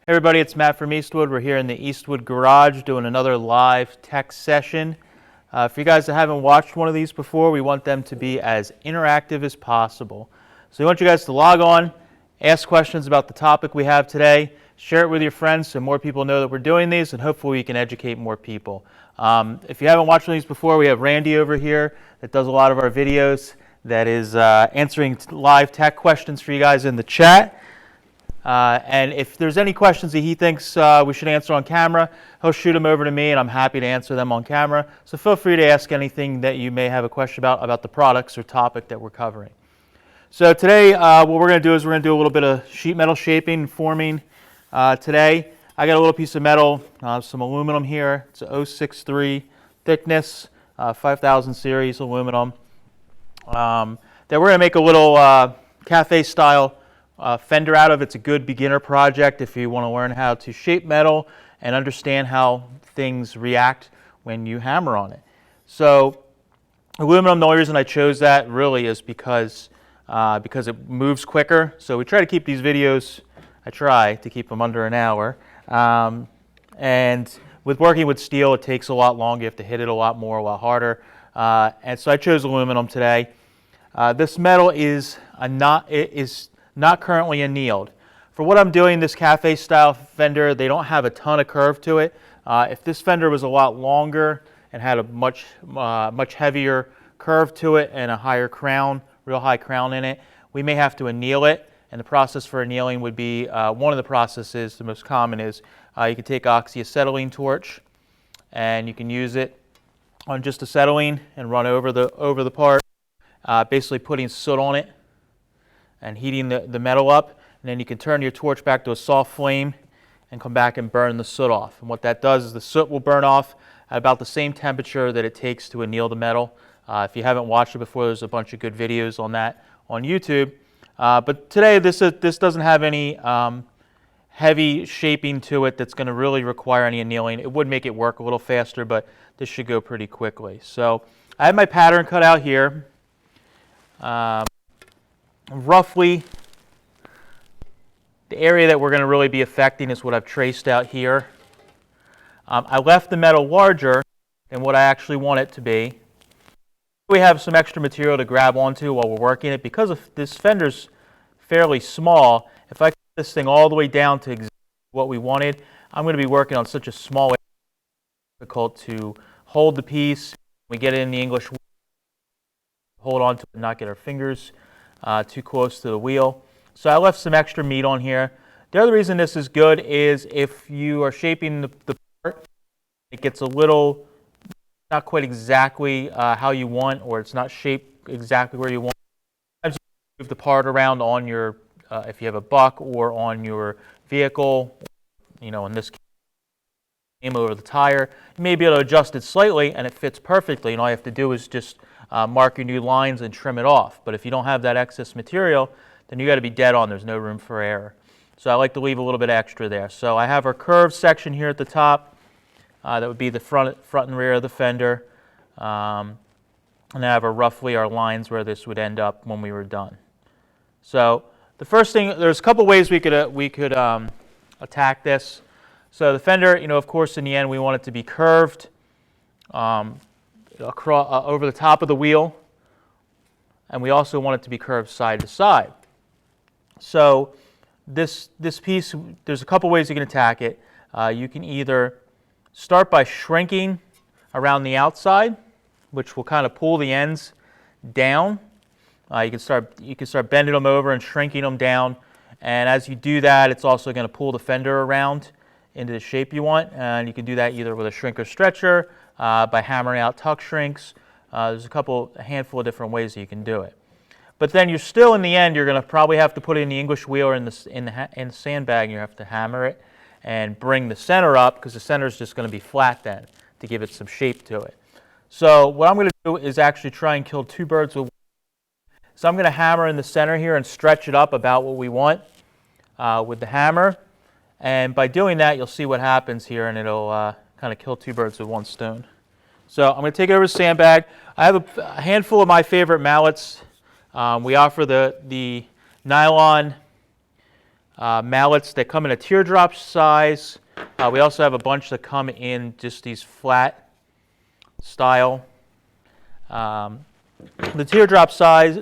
Hey everybody, it's Matt from Eastwood. We're here in the Eastwood garage doing another live tech session. For you guys that haven't watched one of these before, we want them to be as interactive as possible. So we want you guys to log on, ask questions about the topic we have today, share it with your friends so more people know that we're doing these, and hopefully we can educate more people. If you haven't watched one of these before, we have Randy over here that does a lot of our videos, that is answering live tech questions for you guys in the chat. And if there's any questions that he thinks we should answer on camera, he'll shoot them over to me, and I'm happy to answer them on camera. So feel free to ask anything that you may have a question about the products or topic that we're covering. So today, what we're going to do is we're going to do a little bit of sheet metal shaping and forming today. I got a little piece of metal, some aluminum here. It's a 063 thickness, 5000 series aluminum. That we're going to make a little cafe style Fender out of. It's a good beginner project if you want to learn how to shape metal and understand how things react when you hammer on it. So aluminum, the only reason I chose that really is because it moves quicker. So we try to keep these videos, I try to keep them under an hour. And with working with steel, it takes a lot longer. You have to hit it a lot more, a lot harder. And so I chose aluminum today. This metal is not currently annealed. For what I'm doing, this cafe style Fender, they don't have a ton of curve to it. If this Fender was a lot longer and had a much heavier curve to it and a higher crown, real high crown in it, we may have to anneal it. And the process for annealing would be, one of the processes, the most common is, you can take oxyacetylene torch and you can use it on just acetylene and run over the part, basically putting soot on it and heating the metal up, and then you can turn your torch back to a soft flame and come back and burn the soot off. And what that does is the soot will burn off at about the same temperature that it takes to anneal the metal. If you haven't watched it before, there's a bunch of good videos on that on YouTube. But today this doesn't have any heavy shaping to it that's going to really require any annealing. It would make it work a little faster, but this should go pretty quickly. So I have my pattern cut out here. Roughly, the area that we're going to really be affecting is what I've traced out here. I left the metal larger than what I actually want it to be. We have some extra material to grab onto while we're working it. Because of this Fender's fairly small, if I cut this thing all the way down to exactly what we wanted, I'm going to be working on such a small area. It's difficult to hold the piece. We get it in the English, hold on to it and not get our fingers too close to the wheel. So I left some extra meat on here. The other reason this is good is if you are shaping the part, it gets a little, not quite exactly how you want, or it's not shaped exactly where you want. Sometimes you move the part around on your, if you have a buck, or on your vehicle, you know, in this case, over the tire, you may be able to adjust it slightly and it fits perfectly, and all you have to do is just mark your new lines and trim it off. But if you don't have that excess material, then you got to be dead on. There's no room for error. So I like to leave a little bit extra there. So I have our curved section here at the top. That would be the front and rear of the Fender. And I have roughly our lines where this would end up when we were done. So the first thing, there's a couple ways we could attack this. So the Fender, you know, of course, in the end, we want it to be curved across, over the top of the wheel, and we also want it to be curved side to side. So this piece, there's a couple ways you can attack it. You can either start by shrinking around the outside, which will kind of pull the ends down. You can start bending them over and shrinking them down, and as you do that, it's also going to pull the Fender around into the shape you want. And you can do that either with a shrinker stretcher, by hammering out tuck shrinks. There's a handful of different ways that you can do it. But then you're still, in the end, you're going to probably have to put it in the English wheel or in the sandbag, and you have to hammer it and bring the center up, because the center is just going to be flat then to give it some shape to it. So what I'm going to do is actually try and kill two birds with one. So I'm going to hammer in the center here and stretch it up about what we want with the hammer. And by doing that, you'll see what happens here, and it'll kind of kill two birds with one stone. So I'm going to take it over to sandbag. I have a handful of my favorite mallets. We offer the nylon mallets that come in a teardrop size. We also have a bunch that come in just these flat style. The teardrop size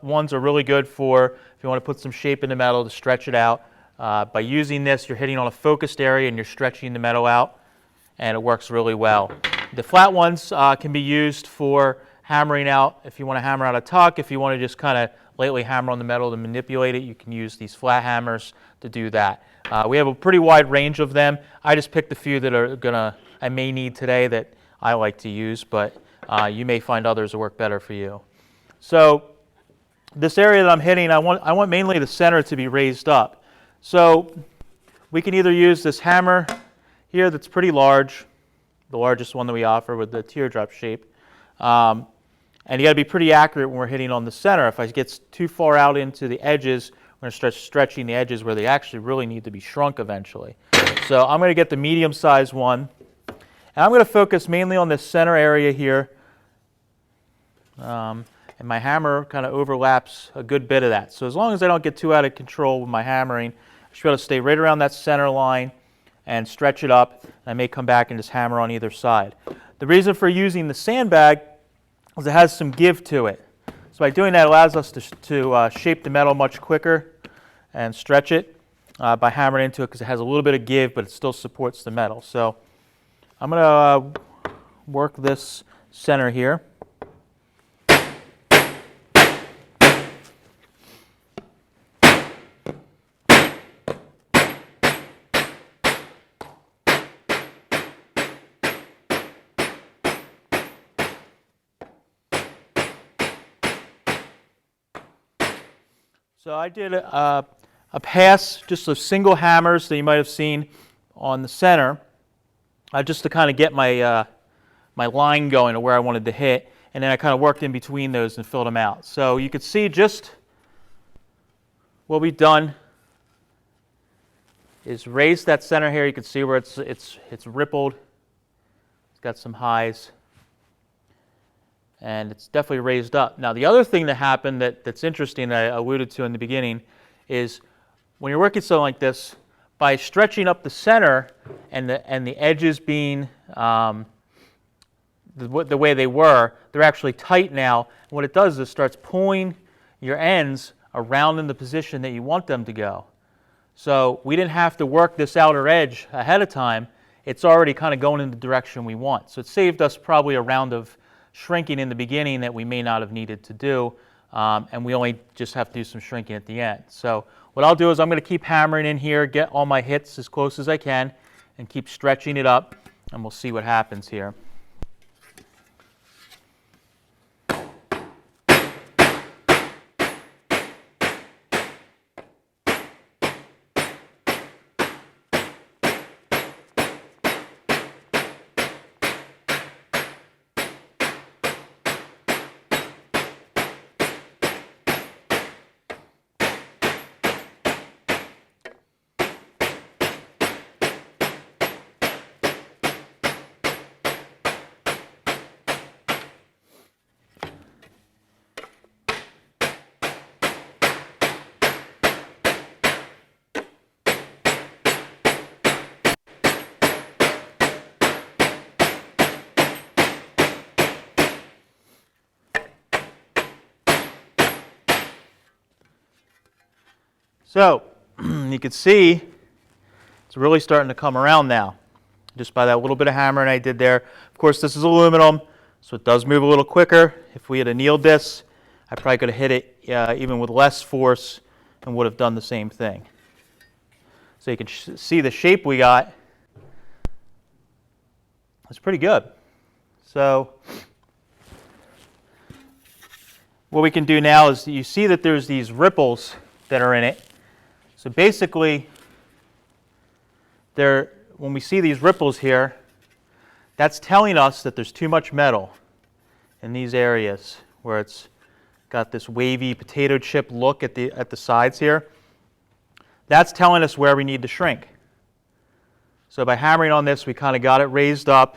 ones are really good for if you want to put some shape in the metal to stretch it out. By using this, you're hitting on a focused area and you're stretching the metal out, and it works really well. The flat ones can be used for hammering out. If you want to hammer out a tuck, if you want to just kind of lightly hammer on the metal to manipulate it, you can use these flat hammers to do that. We have a pretty wide range of them. I just picked a few that I may need today that I like to use, but you may find others that work better for you. So this area that I'm hitting, I want mainly the center to be raised up. So we can either use this hammer here that's pretty large, the largest one that we offer with the teardrop shape. And you got to be pretty accurate when we're hitting on the center. If I get too far out into the edges, we're going to start stretching the edges where they actually really need to be shrunk eventually. So I'm going to get the medium size one. And I'm going to focus mainly on this center area here. And my hammer kind of overlaps a good bit of that. So as long as I don't get too out of control with my hammering, I should be able to stay right around that center line and stretch it up. I may come back and just hammer on either side. The reason for using the sandbag is it has some give to it. So by doing that, it allows us to shape the metal much quicker and stretch it by hammering into it because it has a little bit of give, but it still supports the metal. So I'm going to work this center here. So I did a pass, just of single hammers that you might have seen on the center, just to kind of get my my line going to where I wanted to hit, and then I kind of worked in between those and filled them out. So you could see just what we've done is raise that center here. You can see where it's rippled. It's got some highs. And it's definitely raised up. Now the other thing that happened that's interesting that I alluded to in the beginning is when you're working something like this, by stretching up the center and the edges being the way they were, they're actually tight now. And what it does is it starts pulling your ends around in the position that you want them to go. So we didn't have to work this outer edge ahead of time. It's already kind of going in the direction we want. So it saved us probably a round of shrinking in the beginning that we may not have needed to do, and we only just have to do some shrinking at the end. So what I'll do is I'm going to keep hammering in here, get all my hits as close as I can, and keep stretching it up, and we'll see what happens here. So you can see it's really starting to come around now, just by that little bit of hammering I did there. Of course, this is aluminum, so it does move a little quicker. If we had annealed this, I probably could have hit it even with less force and would have done the same thing. So you can see the shape we got. It's pretty good. So what we can do now is you see that there's these ripples that are in it. So basically, when we see these ripples here, that's telling us that there's too much metal in these areas where it's got this wavy potato chip look at the sides here. That's telling us where we need to shrink. So by hammering on this, we kind of got it raised up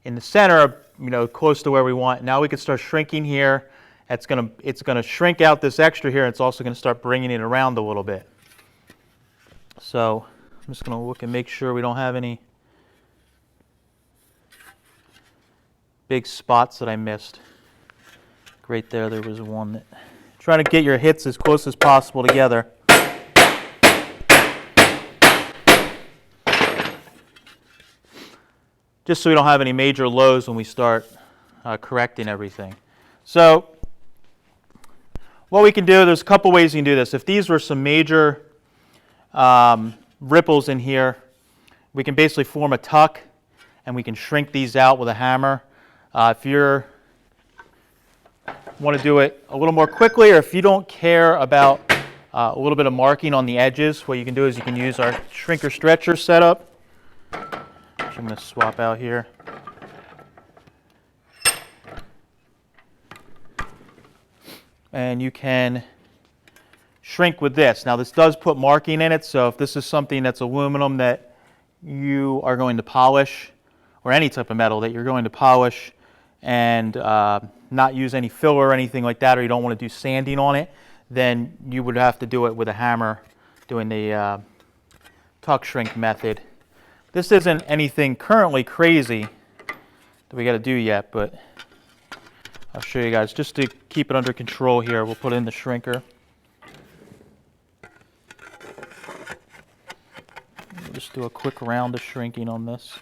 in the center, close to where we want. Now we can start shrinking here. It's going to shrink out this extra here. It's also going to start bringing it around a little bit. So I'm just going to look and make sure we don't have any big spots that I missed. Right there was one that... Trying to get your hits as close as possible together. Just so we don't have any major lows when we start correcting everything. So what we can do, there's a couple ways you can do this. If these were some major ripples in here, we can basically form a tuck and we can shrink these out with a hammer. If you want to do it a little more quickly, or if you don't care about a little bit of marking on the edges, what you can do is you can use our shrinker stretcher setup, which I'm going to swap out here. And you can shrink with this. Now this does put marking in it, so if this is something that's aluminum that you are going to polish, or any type of metal that you're going to polish and not use any filler or anything like that, or you don't want to do sanding on it, then you would have to do it with a hammer doing the tuck shrink method. This isn't anything currently crazy that we got to do yet, but I'll show you guys. Just to keep it under control here, we'll put in the shrinker. We'll just do a quick round of shrinking on this.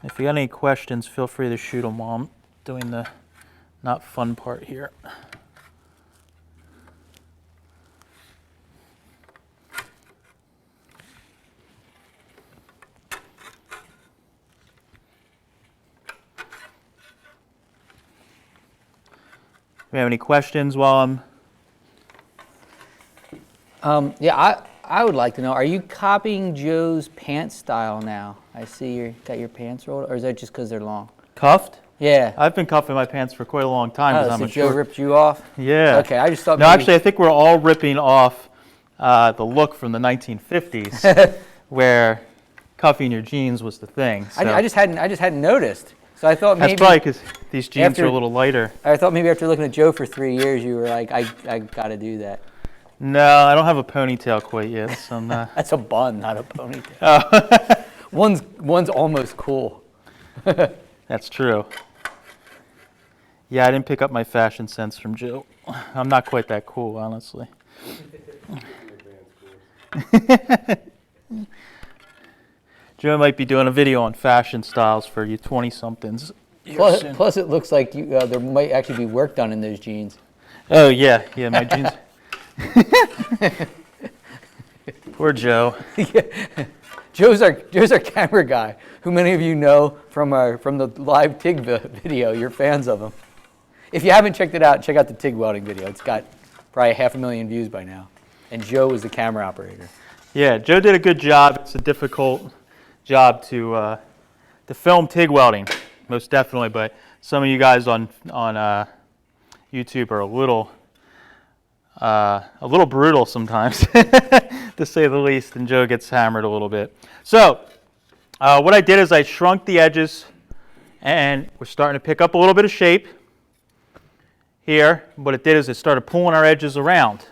If you got any questions, feel free to shoot them while I'm doing the not fun part here. Do you have any questions while I'm... Yeah, I would like to know, are you copying Joe's pants style now? I see you got your pants rolled, or is that just because they're long? Cuffed? Yeah. I've been cuffing my pants for quite a long time. Oh, so Joe ripped you off? Yeah. Okay, I just thought No, actually, I think we're all ripping off the look from the 1950s, where cuffing your jeans was the thing. So. I just hadn't noticed. So I thought maybe... That's probably because these jeans are a little lighter. I thought maybe after looking at Joe for 3 years, you were like, I got to do that. No, I don't have a ponytail quite yet, so I'm not. That's a bun, not a ponytail. Oh. One's almost cool. That's true. Yeah, I didn't pick up my fashion sense from Joe. I'm not quite that cool, honestly. Joe might be doing a video on fashion styles for you 20-somethings. Plus, it looks like there might actually be work done in those jeans. Oh, yeah, my jeans. Poor Joe. Yeah. Joe's our camera guy, who many of you know from the live TIG video. You're fans of him. If you haven't checked it out, check out the TIG welding video. It's got probably 500,000 views by now. And Joe was the camera operator. Yeah, Joe did a good job. It's a difficult job to film TIG welding, most definitely. But some of you guys on YouTube are a little brutal sometimes, to say the least, and Joe gets hammered a little bit. So what I did is I shrunk the edges, and we're starting to pick up a little bit of shape here. What it did is it started pulling our edges around.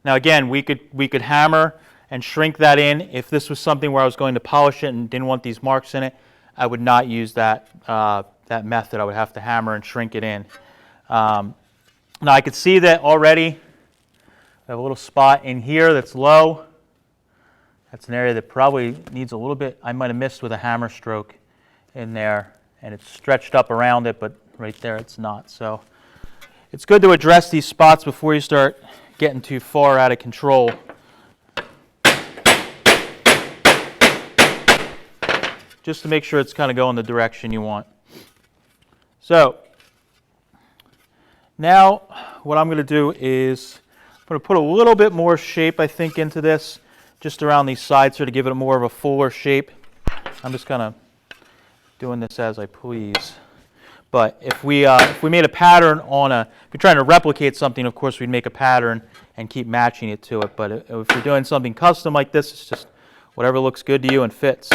Now again, we could hammer and shrink that in. If this was something where I was going to polish it and didn't want these marks in it, I would not use that method. I would have to hammer and shrink it in. Now I could see that already. I have a little spot in here that's low. That's an area that probably needs a little bit. I might have missed with a hammer stroke in there, and it's stretched up around it, but right there it's not. So it's good to address these spots before you start getting too far out of control. Just to make sure it's kind of going the direction you want. So now what I'm going to do is I'm going to put a little bit more shape, I think, into this, just around these sides here to give it more of a fuller shape. I'm just kind of doing this as I please. But if we made a pattern on if we're trying to replicate something, of course we'd make a pattern and keep matching it to it. But if you're doing something custom like this, it's just whatever looks good to you and fits.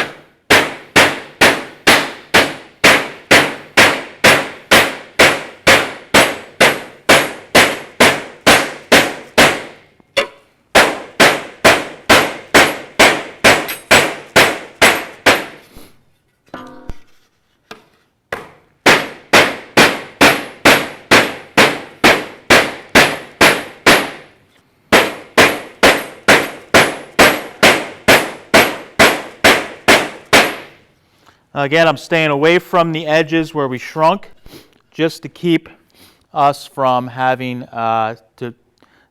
Again, I'm staying away from the edges where we shrunk just to keep us from having to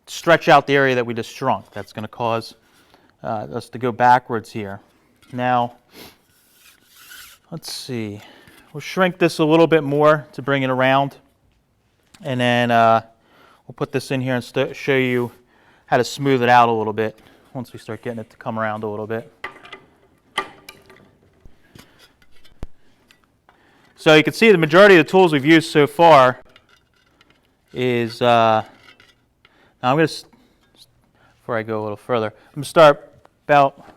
stretch out the area that we just shrunk. That's going to cause us to go backwards here. Now, let's see. We'll shrink this a little bit more to bring it around. And then we'll put this in here and show you how to smooth it out a little bit once we start getting it to come around a little bit. So you can see the majority of the tools we've used so far is, now I'm going to, before I go a little further, I'm going to start about,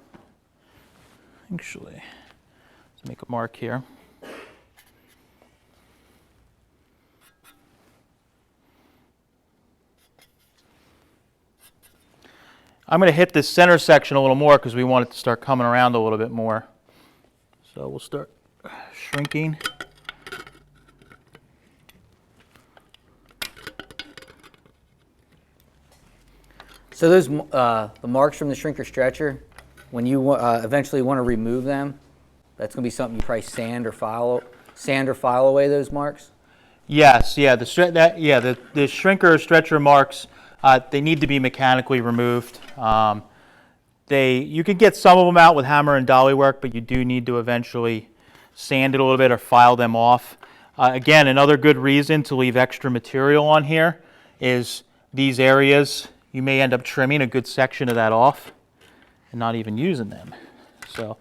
actually, let's make a mark here. I'm going to hit this center section a little more because we want it to start coming around a little bit more. So we'll start shrinking. So those the marks from the shrinker stretcher, when you eventually want to remove them, that's going to be something you probably sand or file away those marks. Yes, yeah, the shrinker stretcher marks, they need to be mechanically removed. You could get some of them out with hammer and dolly work, but you do need to eventually sand it a little bit or file them off. Again, another good reason to leave extra material on here is these areas. You may end up trimming a good section of that off and not even using them. So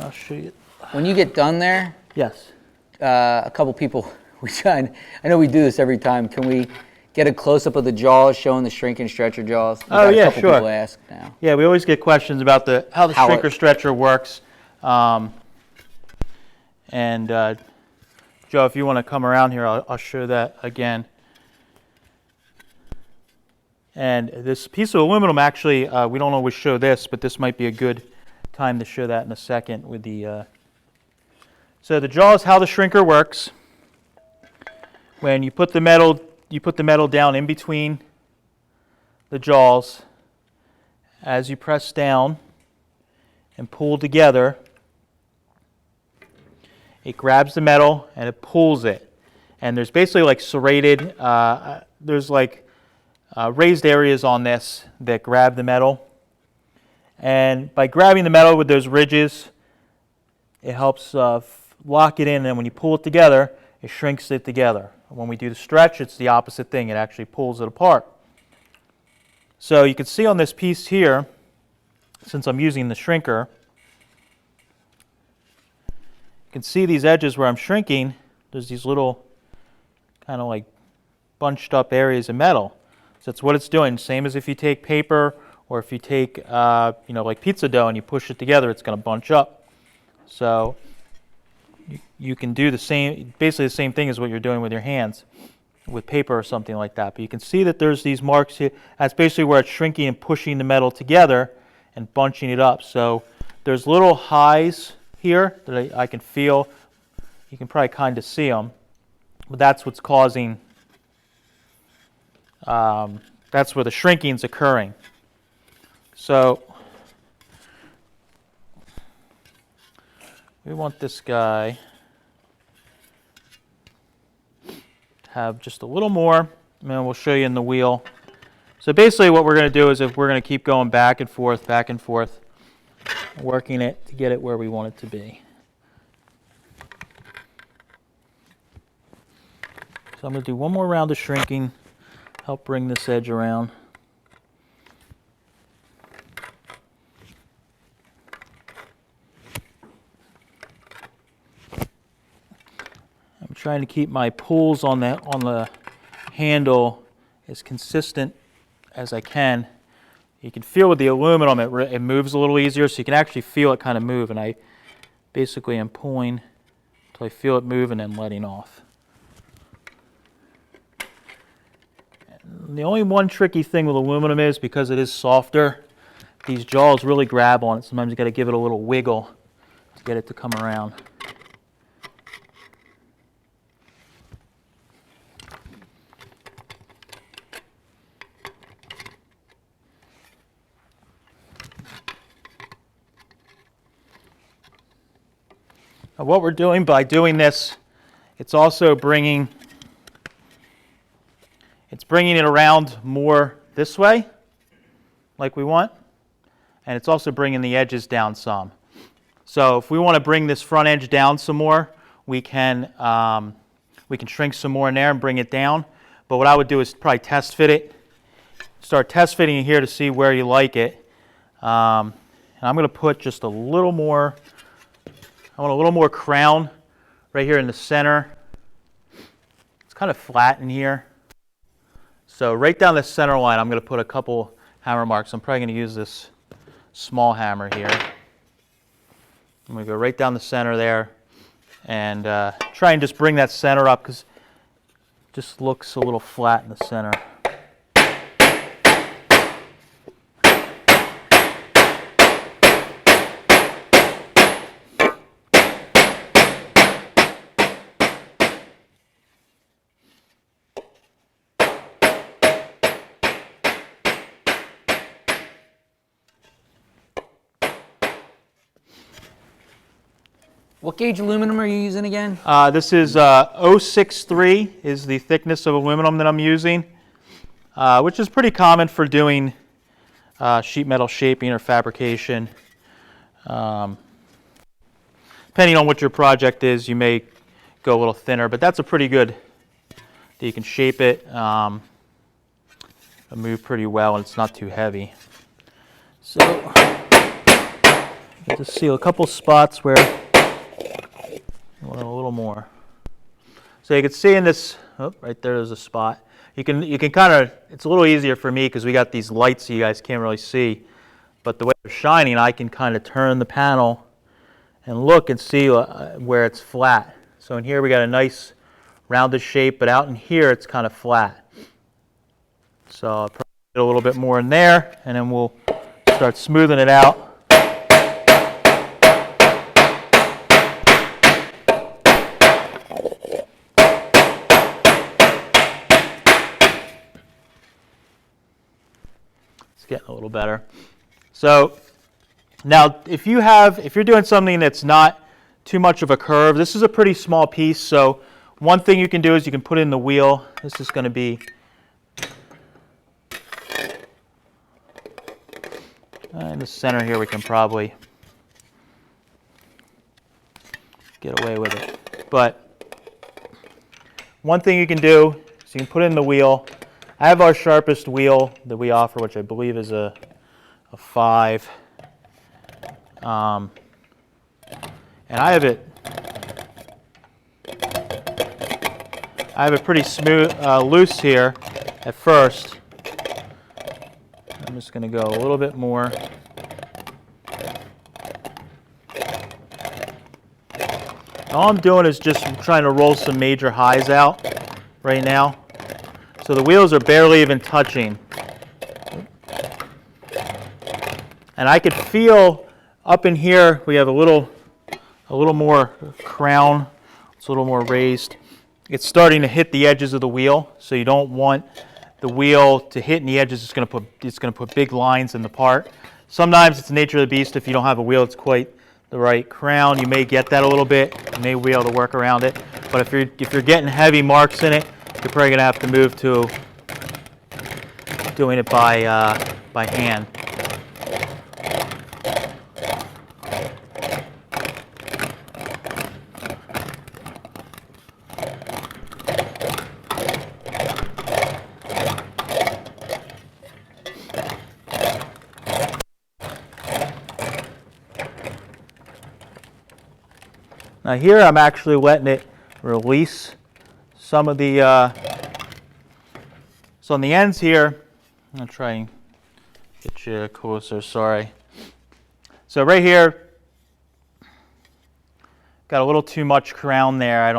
I'll show you. When you get done there, Yes. a couple people, I know we do this every time. Can we get a close-up of the jaws showing the shrinking stretcher jaws? Oh, yeah, sure. People ask now. Yeah, we always get questions about how the shrinker stretcher works. Joe, if you want to come around here, I'll show that again. And this piece of aluminum, actually, we don't always show this, but this might be a good time to show that in a second with the... So the jaw is how the shrinker works. When you put the metal down in between the jaws. As you press down and pull together, it grabs the metal and it pulls it. And there's basically like serrated, there's like raised areas on this that grab the metal. And by grabbing the metal with those ridges, it helps lock it in, and then when you pull it together, it shrinks it together. When we do the stretch, it's the opposite thing. It actually pulls it apart. So you can see on this piece here, since I'm using the shrinker, you can see these edges where I'm shrinking, there's these little kind of like bunched up areas of metal. So that's what it's doing. Same as if you take paper or if you take like pizza dough and you push it together, it's going to bunch up. So you can do the same, basically the same thing as what you're doing with your hands with paper or something like that. But you can see that there's these marks here. That's basically where it's shrinking and pushing the metal together and bunching it up. So there's little highs here that I can feel. You can probably kind of see them. But that's what's causing, that's where the shrinking's occurring. So we want this guy to have just a little more, and then we'll show you in the wheel. So basically what we're going to do is if we're going to keep going back and forth, working it to get it where we want it to be. So I'm going to do one more round of shrinking, help bring this edge around. I'm trying to keep my pulls on the handle as consistent as I can. You can feel with the aluminum it moves a little easier, so you can actually feel it kind of move, and I basically am pulling until I feel it move and then letting off. And the only one tricky thing with aluminum is because it is softer, these jaws really grab on it. Sometimes you got to give it a little wiggle to get it to come around. Now what we're doing by doing this, it's also bringing it around more this way, like we want, and it's also bringing the edges down some. So if we want to bring this front edge down some more, we can shrink some more in there and bring it down. But what I would do is probably test fit it. Start test fitting it here to see where you like it. And I'm going to put just a little more. I want a little more crown right here in the center. It's kind of flat in here. So right down the center line, I'm going to put a couple hammer marks. I'm probably going to use this small hammer here. I'm going to go right down the center there and try and just bring that center up because it just looks a little flat in the center. What gauge aluminum are you using again? This is 063 is the thickness of aluminum that I'm using, which is pretty common for doing sheet metal shaping or fabrication. Depending on what your project is, you may go a little thinner, but that's a pretty good, that you can shape it, it'll move pretty well and it's not too heavy. So, you just see a couple spots where a little more. So you can see in this, oh, right there's a spot. You can kind of, it's a little easier for me because we got these lights so you guys can't really see. But the way they're shining, I can kind of turn the panel and look and see where it's flat. So in here we got a nice rounded shape, but out in here it's kind of flat. So I'll probably get a little bit more in there and then we'll start smoothing it out. Getting a little better. So now if you're doing something that's not too much of a curve, this is a pretty small piece, so one thing you can do is you can put in the wheel. This is going to be in the center here. We can probably get away with it, but one thing you can do is you can put in the wheel. I have our sharpest wheel that we offer, which I believe is a 5. And I have it pretty smooth, loose here at first. I'm just going to go a little bit more. All I'm doing is just trying to roll some major highs out right now. So the wheels are barely even touching. And I could feel up in here we have a little more crown. It's a little more raised. It's starting to hit the edges of the wheel, so you don't want the wheel to hit in the edges. It's going to put big lines in the part. Sometimes it's the nature of the beast. If you don't have a wheel that's quite the right crown, you may get that a little bit. You may be able to work around it. But if you're getting heavy marks in it, you're probably going to have to move to doing it by hand. Now here I'm actually letting it release some of the, so on the ends here, I'm going to try and get you closer, sorry. So right here, got a little too much crown there. I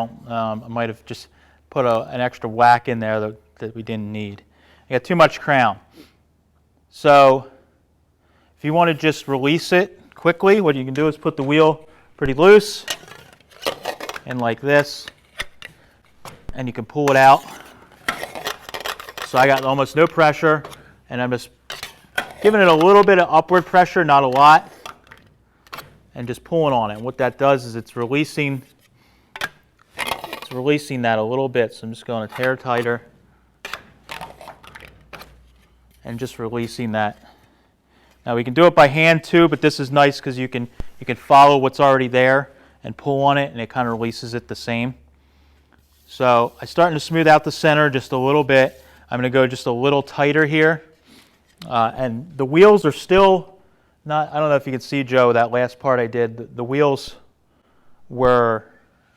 might have just put an extra whack in there that we didn't need. I got too much crown. So if you want to just release it quickly, what you can do is put the wheel pretty loose and like this, and you can pull it out. So I got almost no pressure, and I'm just giving it a little bit of upward pressure, not a lot, and just pulling on it. And what that does is it's releasing that a little bit. So I'm just going to tear tighter and just releasing that. Now we can do it by hand too, but this is nice because you can follow what's already there and pull on it, and it kind of releases it the same. So I'm starting to smooth out the center just a little bit. I'm going to go just a little tighter here. And the wheels are still not, I don't know if you can see, Joe, that last part I did. The wheels were,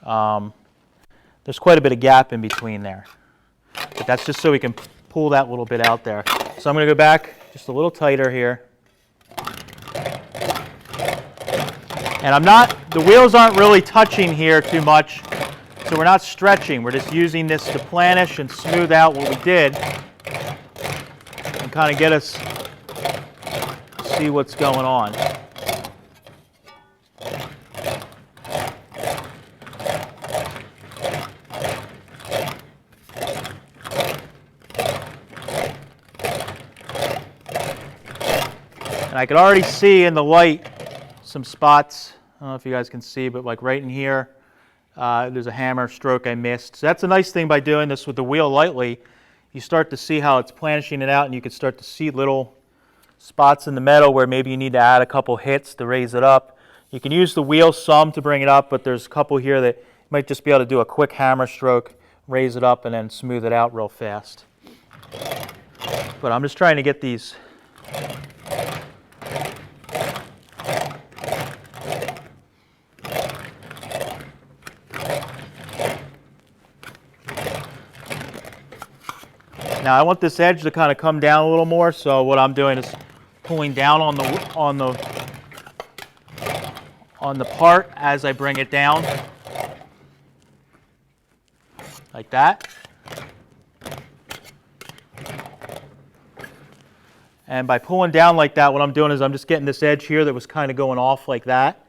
there's quite a bit of gap in between there. But that's just so we can pull that little bit out there. So I'm going to go back just a little tighter here. And the wheels aren't really touching here too much, so we're not stretching. We're just using this to planish and smooth out what we did and kind of get us to see what's going on. And I could already see in the light some spots. I don't know if you guys can see, but like right in here, there's a hammer stroke I missed. So that's a nice thing by doing this with the wheel lightly. You start to see how it's planishing it out, and you can start to see little spots in the metal where maybe you need to add a couple hits to raise it up. You can use the wheel some to bring it up, but there's a couple here that you might just be able to do a quick hammer stroke, raise it up, and then smooth it out real fast. But I'm just trying to get these Now I want this edge to kind of come down a little more, so what I'm doing is pulling down on the part as I bring it down, like that. And by pulling down like that, what I'm doing is I'm just getting this edge here that was kind of going off like that.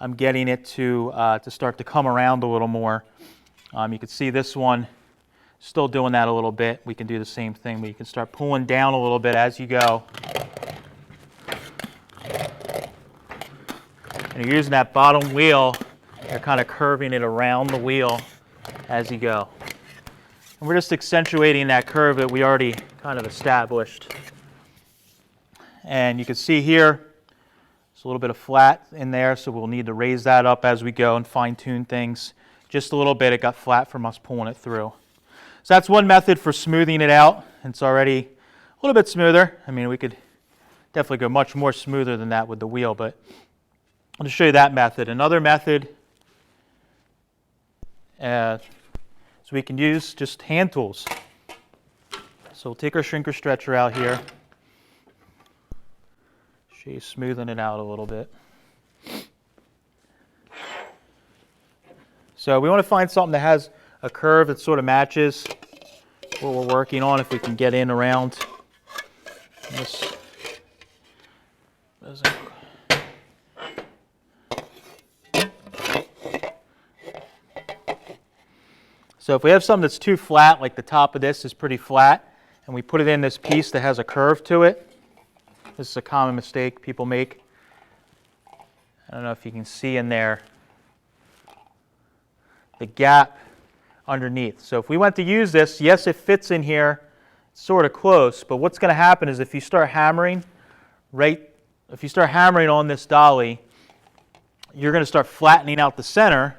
I'm getting it to start to come around a little more. You can see this one still doing that a little bit. We can do the same thing, but you can start pulling down a little bit as you go. And you're using that bottom wheel, you're kind of curving it around the wheel as you go. And we're just accentuating that curve that we already kind of established. And you can see here, there's a little bit of flat in there, so we'll need to raise that up as we go and fine-tune things. Just a little bit, it got flat from us pulling it through. So that's one method for smoothing it out. It's already a little bit smoother. I mean, we could definitely go much more smoother than that with the wheel, but I'll just show you that method. Another method is we can use just hand tools. So we'll take our shrinker stretcher out here. Show you smoothing it out a little bit. So we want to find something that has a curve that sort of matches what we're working on, if we can get in around this. So if we have something that's too flat, like the top of this is pretty flat, and we put it in this piece that has a curve to it, this is a common mistake people make. I don't know if you can see in there the gap underneath. So if we went to use this, yes, it fits in here sort of close, but what's going to happen is if you start hammering on this dolly, you're going to start flattening out the center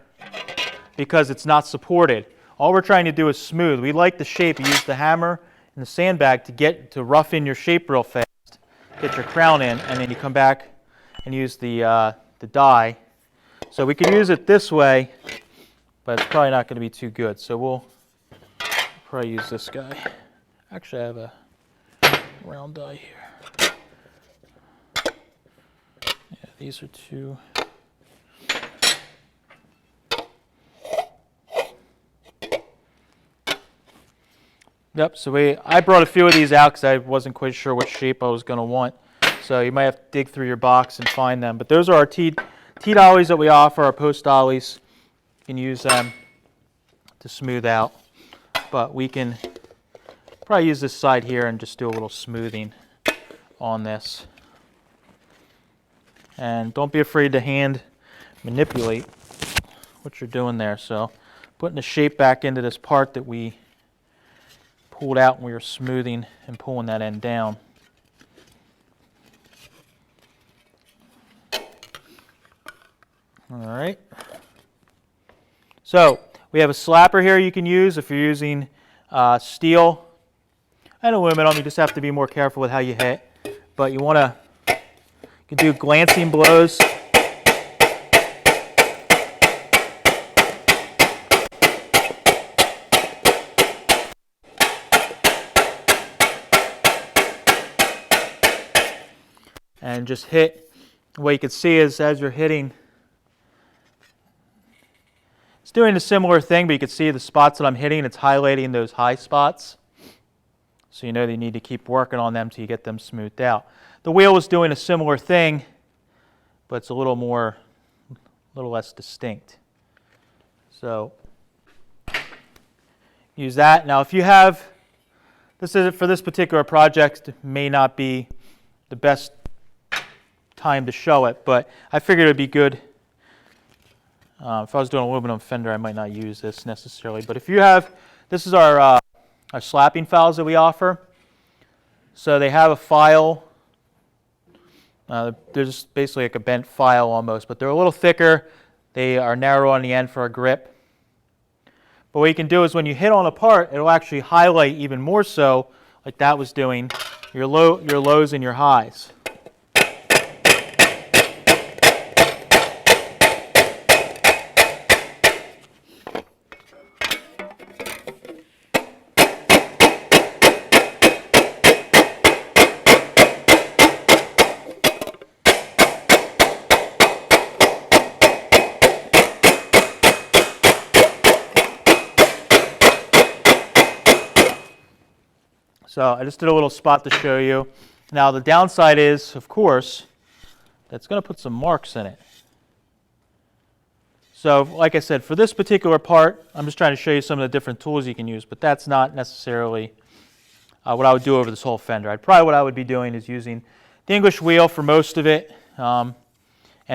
because it's not supported. All we're trying to do is smooth. We like the shape. You use the hammer and the sandbag to rough in your shape real fast, get your crown in, and then you come back and use the die. So we can use it this way, but it's probably not going to be too good. So we'll probably use this guy. Actually, I have a round die here. Yeah, these are two. Yep, so I brought a few of these out because I wasn't quite sure what shape I was going to want. So you might have to dig through your box and find them. But those are our T-dollies that we offer, our post dollies. You can use them to smooth out, but we can probably use this side here and just do a little smoothing on this. And don't be afraid to hand manipulate what you're doing there. So putting the shape back into this part that we pulled out when we were smoothing and pulling that end down. All right. So we have a slapper here you can use if you're using steel and aluminum. You just have to be more careful with how you hit. But you want to, you can do glancing blows. And just hit. What you can see is as you're hitting, it's doing a similar thing, but you can see the spots that I'm hitting, it's highlighting those high spots. So you know that you need to keep working on them till you get them smoothed out. The wheel is doing a similar thing, but it's a little less distinct. So use that. Now if you have, this is for this particular project, may not be the best time to show it, but I figured it would be good. If I was doing aluminum fender, I might not use this necessarily. But if you have, this is our slapping files that we offer. So they have a file. They're just basically like a bent file almost, but they're a little thicker. They are narrow on the end for a grip. But what you can do is when you hit on a part, it'll actually highlight even more so, like that was doing, your lows and your highs. So I just did a little spot to show you. Now the downside is, of course, that's going to put some marks in it. So like I said, for this particular part, I'm just trying to show you some of the different tools you can use, but that's not necessarily what I would do over this whole fender. What I would be doing is using the English wheel for most of it, and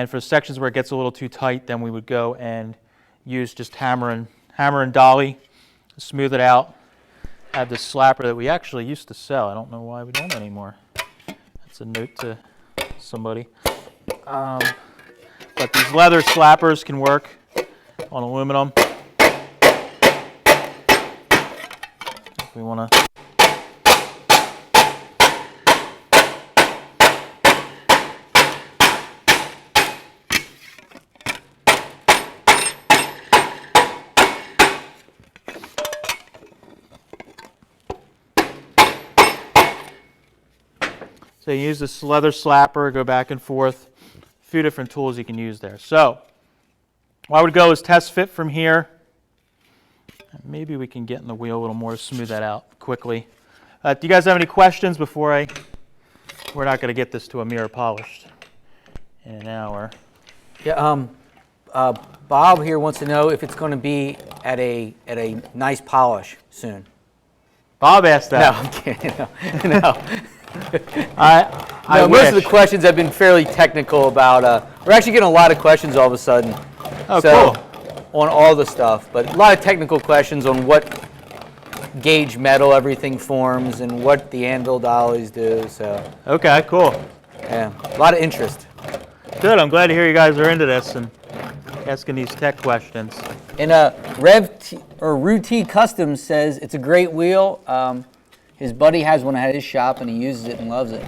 for sections where it gets a little too tight, then we would go and use just hammer and dolly to smooth it out. I have this slapper that we actually used to sell. I don't know why we don't anymore. That's a note to somebody. But these leather slappers can work on aluminum. If we want to. So you use this leather slapper, go back and forth. A few different tools you can use there. So what I would go is test fit from here. Maybe we can get in the wheel a little more to smooth that out quickly. Do you guys have any questions before we're not going to get this to a mirror polished in an hour. Yeah, Bob here wants to know if it's going to be at a nice polish soon. Bob asked that. No, I'm kidding. No. I most of the questions have been fairly technical about. We're actually getting a lot of questions all of a sudden. Oh, so, cool. On all the stuff, but a lot of technical questions on what gauge metal everything forms and what the anvil dollies do. So. Okay, cool. Yeah, a lot of interest. Good. I'm glad to hear you guys are into this and asking these tech questions. And Rue T Customs says it's a great wheel. His buddy has one at his shop and he uses it and loves it.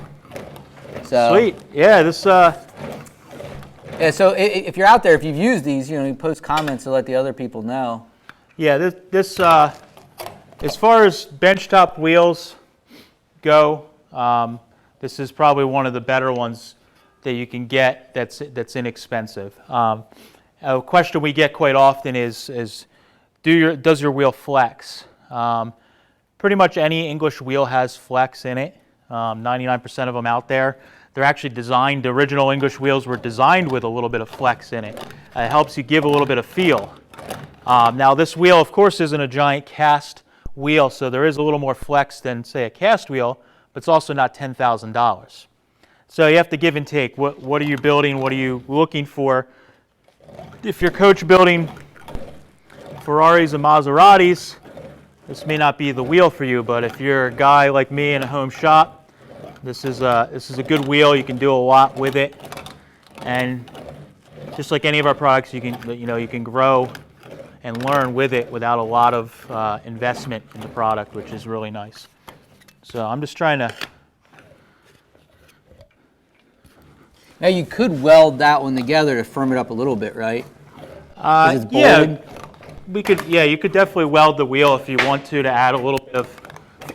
So sweet. Yeah, this. Yeah. So if you're out there, if you've used these, you post comments to let the other people know. Yeah. This. As far as benchtop wheels go, this is probably one of the better ones that you can get. That's inexpensive. A question we get quite often is does your wheel flex? Pretty much any English wheel has flex in it. 99% of them out there. They're actually designed, the original English wheels were designed with a little bit of flex in it. It helps you give a little bit of feel. Now this wheel, of course, isn't a giant cast wheel, so there is a little more flex than, say, a cast wheel, but it's also not $10,000. So you have to give and take. What are you building? What are you looking for? If you're coach building Ferraris and Maseratis, this may not be the wheel for you, but if you're a guy like me in a home shop, this is a good wheel. You can do a lot with it, and just like any of our products, you can grow and learn with it without a lot of investment in the product, which is really nice. So I'm just trying to. Now you could weld that one together to firm it up a little bit, right? 'Cause it's bolted. Yeah, you could definitely weld the wheel if you want to add a little bit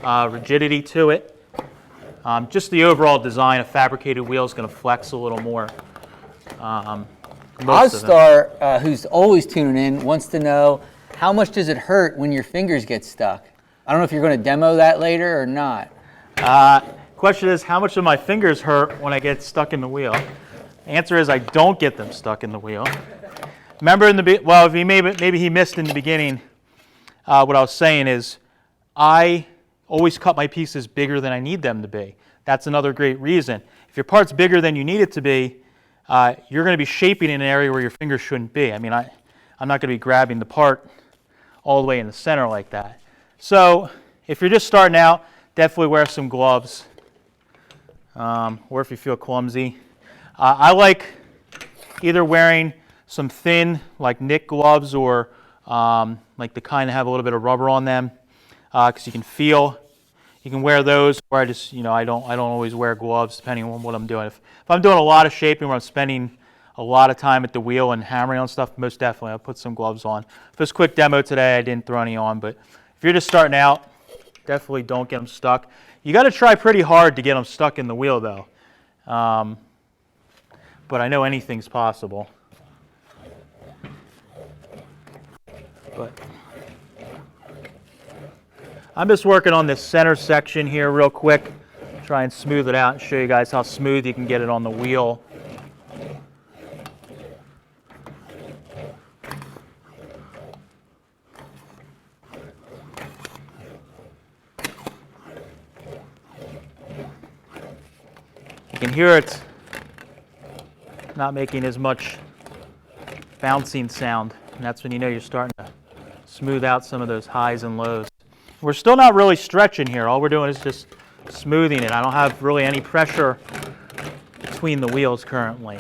of rigidity to it. Just the overall design, a fabricated wheel is going to flex a little more. Ozstar, who's always tuning in, wants to know, how much does it hurt when your fingers get stuck? I don't know if you're going to demo that later or not. Question is, how much do my fingers hurt when I get stuck in the wheel? The answer is I don't get them stuck in the wheel. Remember if he maybe he missed in the beginning, what I was saying is I always cut my pieces bigger than I need them to be. That's another great reason. If your part's bigger than you need it to be, you're going to be shaping in an area where your fingers shouldn't be. I mean, I'm not going to be grabbing the part all the way in the center like that. So if you're just starting out, definitely wear some gloves, or if you feel clumsy. I like either wearing some thin, like knit gloves, or like the kind that have a little bit of rubber on them, because you can feel. You can wear those, or I just, I don't always wear gloves depending on what I'm doing. If I'm doing a lot of shaping where I'm spending a lot of time at the wheel and hammering on stuff, most definitely I'll put some gloves on. For this quick demo today, I didn't throw any on, but if you're just starting out, definitely don't get them stuck. You got to try pretty hard to get them stuck in the wheel, though. But I know anything's possible. But I'm just working on this center section here real quick, try and smooth it out and show you guys how smooth you can get it on the wheel. You can hear it not making as much bouncing sound, and that's when you know you're starting to smooth out some of those highs and lows. We're still not really stretching here. All we're doing is just smoothing it. I don't have really any pressure between the wheels currently.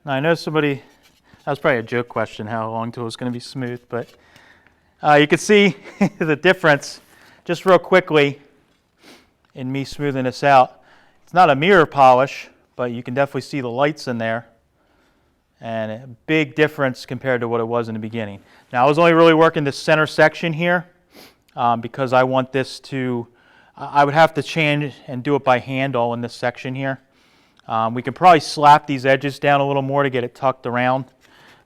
Now I know somebody, that was probably a joke question, how long till it's going to be smooth, but you can see the difference just real quickly in me smoothing this out. It's not a mirror polish, but you can definitely see the lights in there, and a big difference compared to what it was in the beginning. Now I was only really working this center section here because I want this to, I would have to change and do it by hand all in this section here. We can probably slap these edges down a little more to get it tucked around.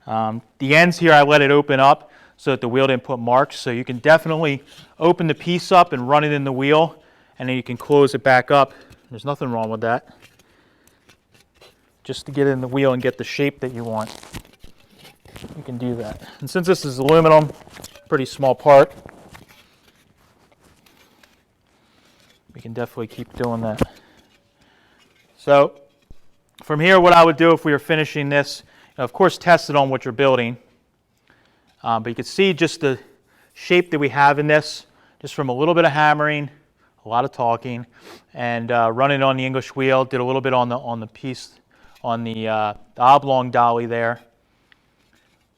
The ends here I let it open up so that the wheel didn't put marks, so you can definitely open the piece up and run it in the wheel, and then you can close it back up. There's nothing wrong with that. Just to get it in the wheel and get the shape that you want, you can do that. And since this is aluminum, pretty small part, we can definitely keep doing that. So from here, what I would do if we were finishing this, of course, test it on what you're building. But you can see just the shape that we have in this, just from a little bit of hammering, a lot of talking, and running on the English wheel. Did a little bit on the piece, on the oblong dolly there.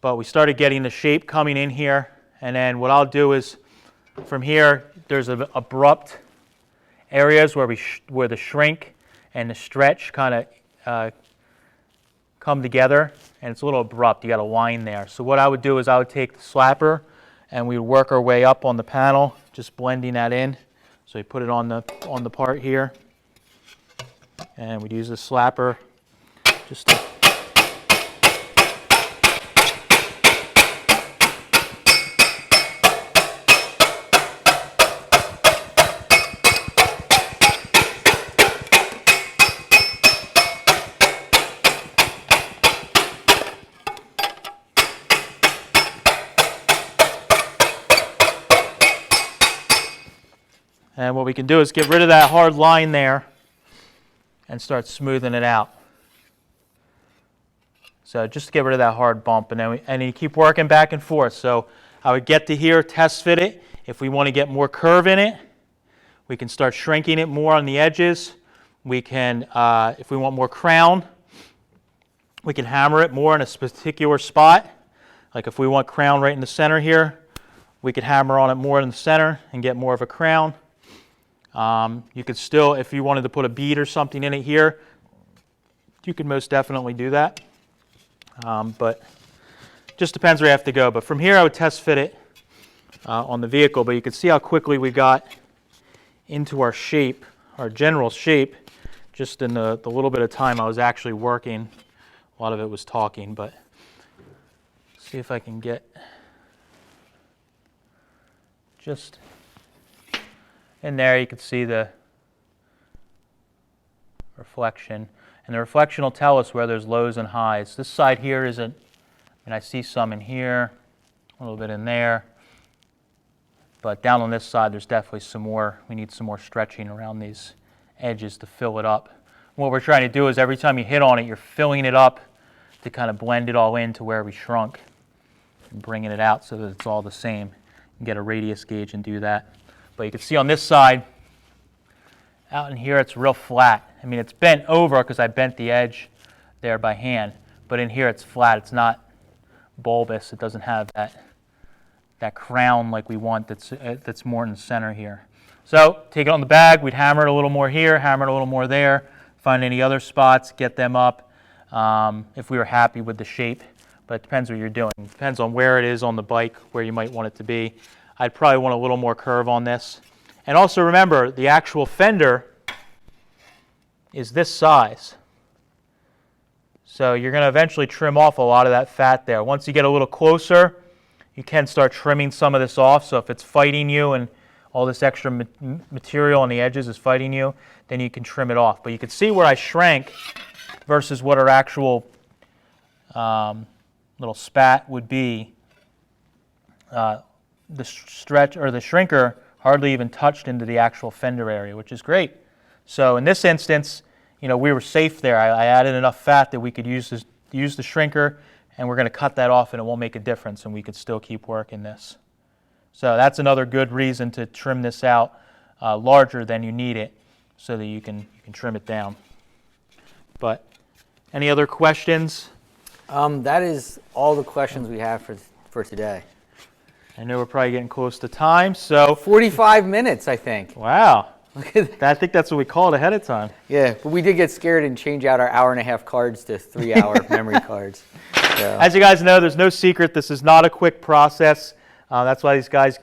But we started getting the shape coming in here, and then what I'll do is, from here, there's abrupt areas where the shrink and the stretch kind of come together, and it's a little abrupt. You got a line there. So what I would do is I would take the slapper and we would work our way up on the panel, just blending that in. So we put it on the part here, and we'd use the slapper just to And what we can do is get rid of that hard line there and start smoothing it out. So just to get rid of that hard bump, and then you keep working back and forth. So I would get to here, test fit it. If we want to get more curve in it, we can start shrinking it more on the edges. We can, if we want more crown, we can hammer it more in a particular spot. Like if we want crown right in the center here, we could hammer on it more in the center and get more of a crown. You could still, if you wanted to put a bead or something in it here, you could most definitely do that. But just depends where you have to go. But from here I would test fit it on the vehicle, but you can see how quickly we got into our shape, our general shape, just in the little bit of time I was actually working. A lot of it was talking, but see if I can get just in there. You can see the reflection, and the reflection will tell us where there's lows and highs. This side here isn't, and I see some in here, a little bit in there, but down on this side there's definitely some more. We need some more stretching around these edges to fill it up. What we're trying to do is every time you hit on it, you're filling it up to kind of blend it all into where we shrunk and bringing it out so that it's all the same. You can get a radius gauge and do that. But you can see on this side, out in here it's real flat. I mean, it's bent over because I bent the edge there by hand, but in here it's flat. It's not bulbous. It doesn't have that crown like we want that's more in the center here. So take it on the bag, we'd hammer it a little more here, hammer it a little more there, find any other spots, get them up if we were happy with the shape. But it depends what you're doing. It depends on where it is on the bike, where you might want it to be. I'd probably want a little more curve on this. And also remember, the actual fender is this size. So you're going to eventually trim off a lot of that fat there. Once you get a little closer, you can start trimming some of this off. So if it's fighting you and all this extra material on the edges is fighting you, then you can trim it off. But you can see where I shrank versus what our actual little spat would be. The stretch or the shrinker hardly even touched into the actual fender area, which is great. So in this instance, we were safe there. I added enough fat that we could use the shrinker, and we're going to cut that off and it won't make a difference, and we could still keep working this. So that's another good reason to trim this out larger than you need it so that you can trim it down. But any other questions? That is all the questions we have for today. I know we're probably getting close to time, so 45 minutes, I think. Wow. Look at that. I think that's what we call it ahead of time. Yeah, but we did get scared and change out our hour-and-a-half cards to 3-hour memory cards. So. As you guys know, there's no secret. This is not a quick process. That's why these guys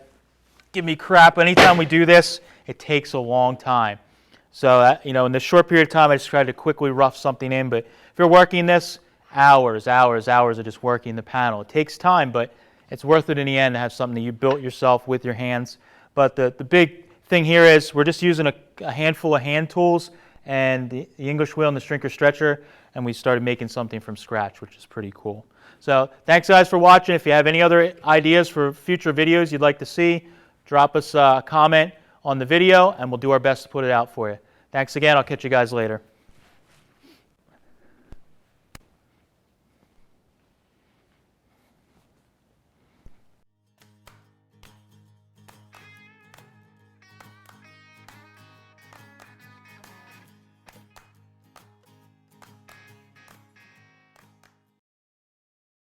give me crap. Anytime we do this, it takes a long time. So, in this short period of time, I just tried to quickly rough something in. But if you're working this, hours of just working the panel. It takes time, but it's worth it in the end to have something that you built yourself with your hands. But the big thing here is we're just using a handful of hand tools and the English wheel and the shrinker stretcher, and we started making something from scratch, which is pretty cool. So thanks guys for watching. If you have any other ideas for future videos you'd like to see, drop us a comment on the video and we'll do our best to put it out for you. Thanks again. I'll catch you guys later.